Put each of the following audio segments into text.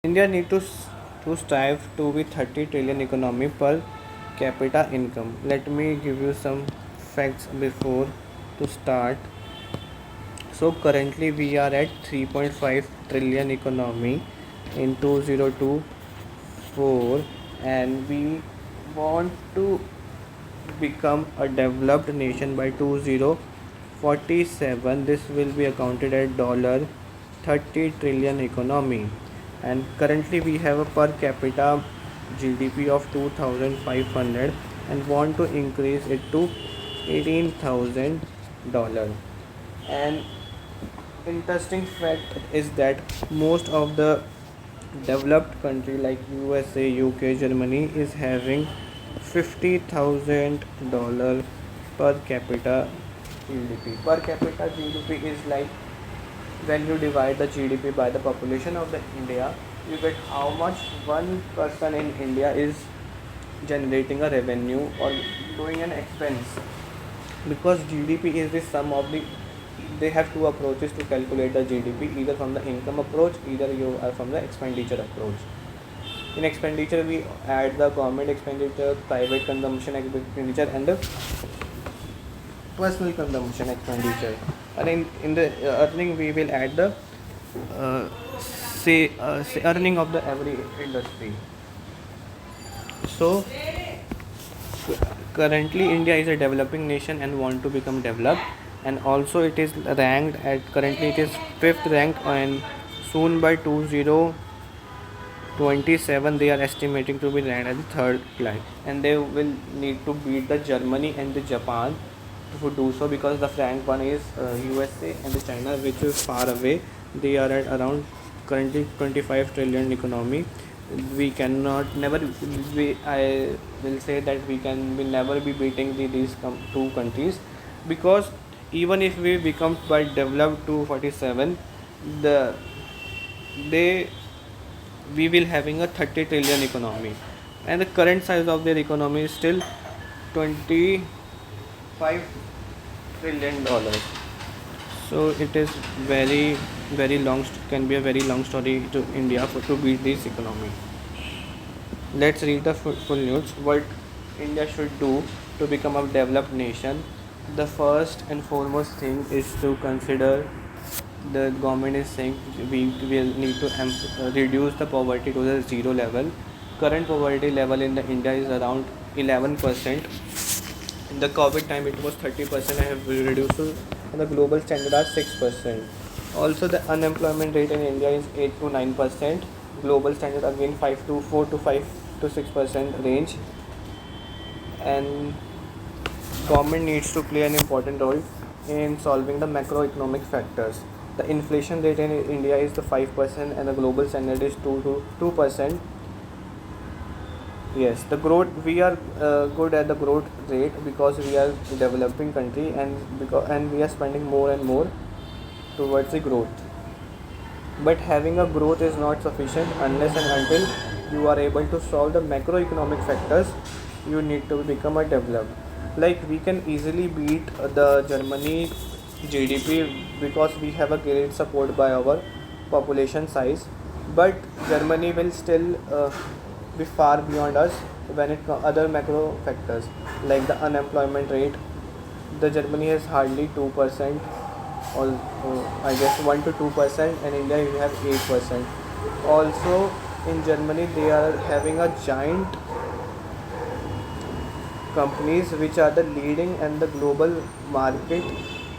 India need to strive to be 30 trillion economy per capita income. Let me give you some facts before to start. So currently we are at 3.5 trillion economy in 2024, and we want to become a developed nation by 2047. This will be accounted at dollar 30 trillion economy, and currently we have a per capita GDP of 2500 and want to increase it to $18,000. And interesting fact is that most of the developed country like USA, UK, Germany is having $50,000 per capita GDP. Per capita GDP is like when you divide the GDP by the population of the India, you get how much one person in India is generating a revenue or doing an expense. Because GDP is the sum of the, they have two approaches to calculate the GDP, either from the income approach, either you are from the expenditure approach. In expenditure we add the government expenditure, private consumption expenditure, and the personal consumption expenditure. And in the earning we will add the say earning of the every industry. So currently India is a developing nation and want to become developed, and also it is ranked at, currently it is fifth ranked, and soon by 2027 they are estimating to be ranked as the third place, and they will need to beat the Germany and the Japan to do so, because the rank one is USA and the China, which is far away. They are at around currently 25 trillion economy. We cannot never, I will say that we will never be beating these two countries, because even if we become by developed to 47, the they we will having a 30 trillion economy, and the current size of their economy is still 25 trillion dollars. So it is very long, can be a very long story to India for to beat this economy. Let's read the full news. What India should do to become a developed nation. The first and foremost thing is to consider, the government is saying we will need to reduce the poverty to the zero level. Current poverty level in the India is around 11%. In the COVID time it was 30%. I have reduced to, and the global standard are 6%. Also the unemployment rate in India is 8 to 9%. Global standard again 5 to 4 to 5 to 6% range. And government needs to play an important role in solving the macroeconomic factors. The inflation rate in India is the 5% and the global standard is 2 to 2%. Yes, the growth, we are good at the growth rate because we are a developing country, and we are spending more and more towards the growth. But having a growth is not sufficient unless and until you are able to solve the macroeconomic factors. You need to become a developed. Like we can easily beat the Germany GDP because we have a great support by our population size, but Germany will still be far beyond us when it other macro factors like the unemployment rate. The Germany has hardly 2%, or I guess 1 to 2%, and India you have 8%. Also in Germany they are having a giant companies which are the leading and the global market,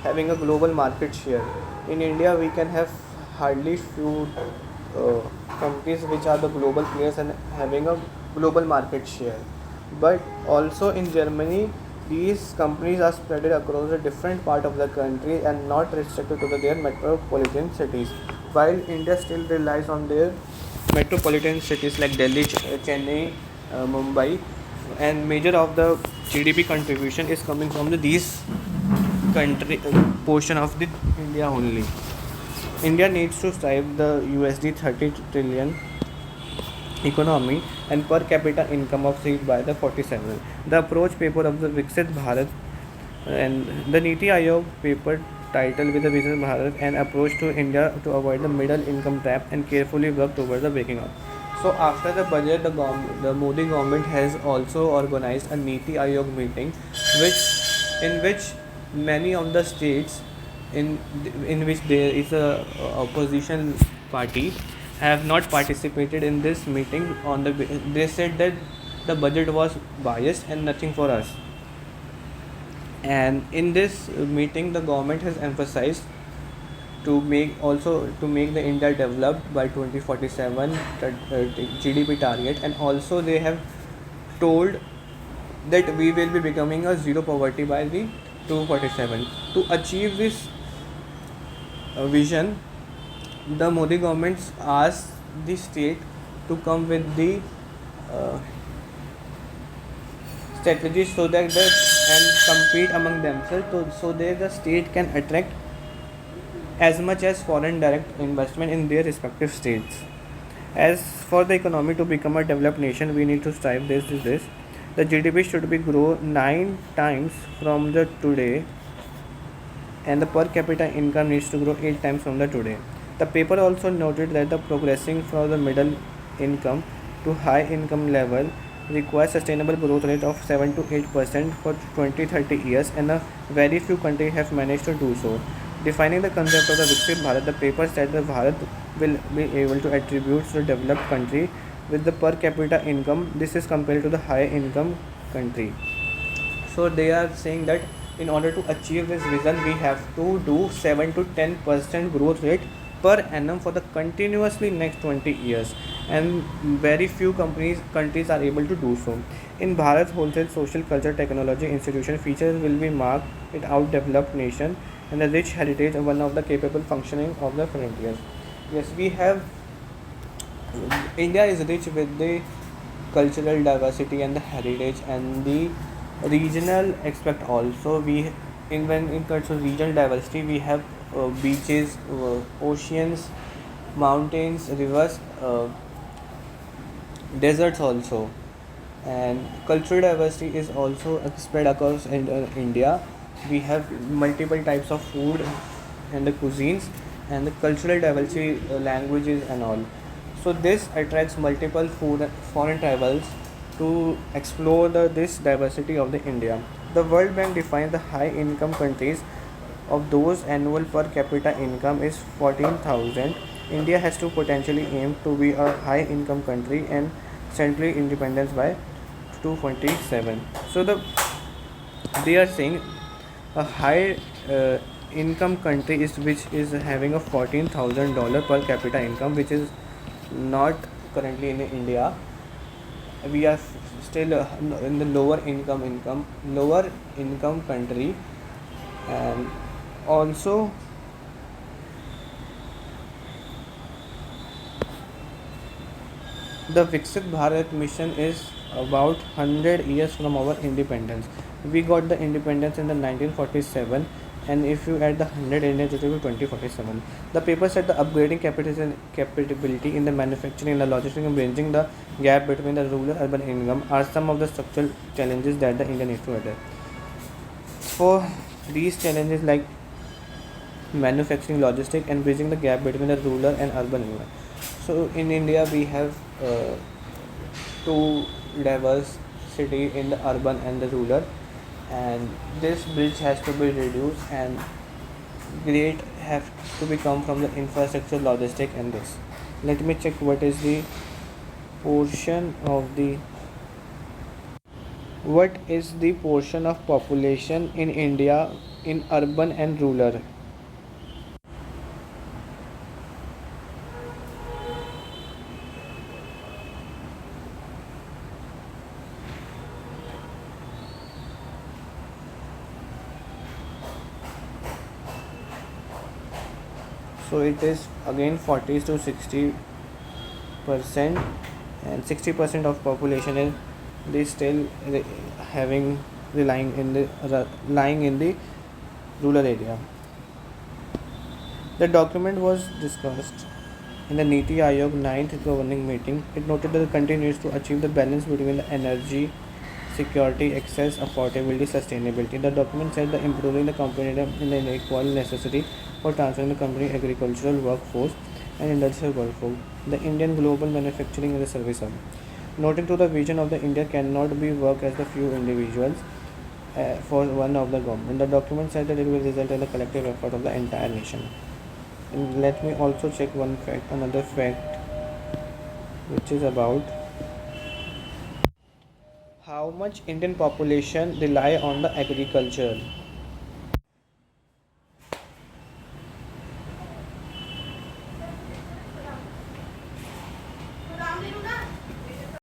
having a global market share. In India we can have hardly few uh, companies which are the global players and having a global market share. But also in Germany these companies are spread across a different part of the country and not restricted to their metropolitan cities, while India still relies on their metropolitan cities like Delhi, Chennai, Mumbai, and major of the GDP contribution is coming from these country portion of the India only. India needs to strive the USD 30 trillion economy and per capita income of seed by the 47. The approach paper of the Viksit Bharat and the Niti Aayog paper title with the Vision Bharat, an approach to India to avoid the middle income trap and carefully work towards the breaking up. So after the budget, the Modi government has also organized a Niti Aayog meeting, which in which many of the states in in which there is a opposition party have not participated in this meeting. They said that the budget was biased and nothing for us. And in this meeting, the government has emphasized to make the India developed by 2047 GDP target, and also they have told that we will be becoming a zero poverty by the 247. To achieve this vision, the Modi government asked the state to come with the uh, strategies so that and compete among themselves, so that the state can attract as much as foreign direct investment in their respective states. As for the economy to become a developed nation, we need to strive this. The GDP should be grow 9 times from the today, and the per capita income needs to grow 8 times from the today. The paper also noted that the progressing from the middle income to high income level requires sustainable growth rate of 7 to 8% for 20-30 years, and a very few countries have managed to do so. Defining the concept of the Viksit Bharat, the paper said that Bharat will be able to attribute to the developed country with the per capita income. This is compared to the high income country. So they are saying that in order to achieve this vision, we have to do 7 to 10% growth rate per annum for the continuously next 20 years, and very few countries are able to do so. In Bharat wholesale social culture technology institution, features will be marked it out developed nation and the rich heritage of one of the capable functioning of the frontiers. Yes, we have India is rich with the cultural diversity and the heritage and the regional aspect also. We in when in terms of regional diversity, we have beaches, oceans, mountains, rivers, deserts also. And cultural diversity is also spread across India. We have multiple types of food and the cuisines, and the cultural diversity, languages and all. So this attracts multiple foreign travels to explore this diversity of the India. The World Bank defines the high income countries of those annual per capita income is 14,000. India has to potentially aim to be a high income country and centrally independence by 247. So they are saying a high income country is which is having a $14,000 per capita income, which is not currently in India. We are still in the lower income country. And also the Viksit Bharat mission is about 100 years from our independence. We got the independence in the 1947, and if you add the 100 Indians, it will be 2047. The paper said the upgrading capability in the manufacturing and the logistics and bridging the gap between the rural urban income are some of the structural challenges that the India needs to address. For these challenges like manufacturing, logistics, and bridging the gap between the rural and urban area. So in India, we have two diverse city in the urban and the rural, and this bridge has to be reduced, and great have to become from the infrastructure, logistic, and this. Let me check portion of the what is the portion of population in India in urban and rural. So it is again 40 to 60%, and 60% of population is they still having relying in the lying in the rural area. The document was discussed in the Niti Aayog ninth governing meeting. It noted that the country needs to achieve the balance between the energy security, access, affordability, sustainability. The document said that improving the competitive in the equal necessity for transferring the company agricultural workforce and industrial workforce, the Indian global manufacturing and the service hub. Noting to the vision of the India cannot be work as the few individuals for one of the government. The document said that it will result in the collective effort of the entire nation. And let me also check one fact, another fact, which is about how much Indian population rely on the agriculture.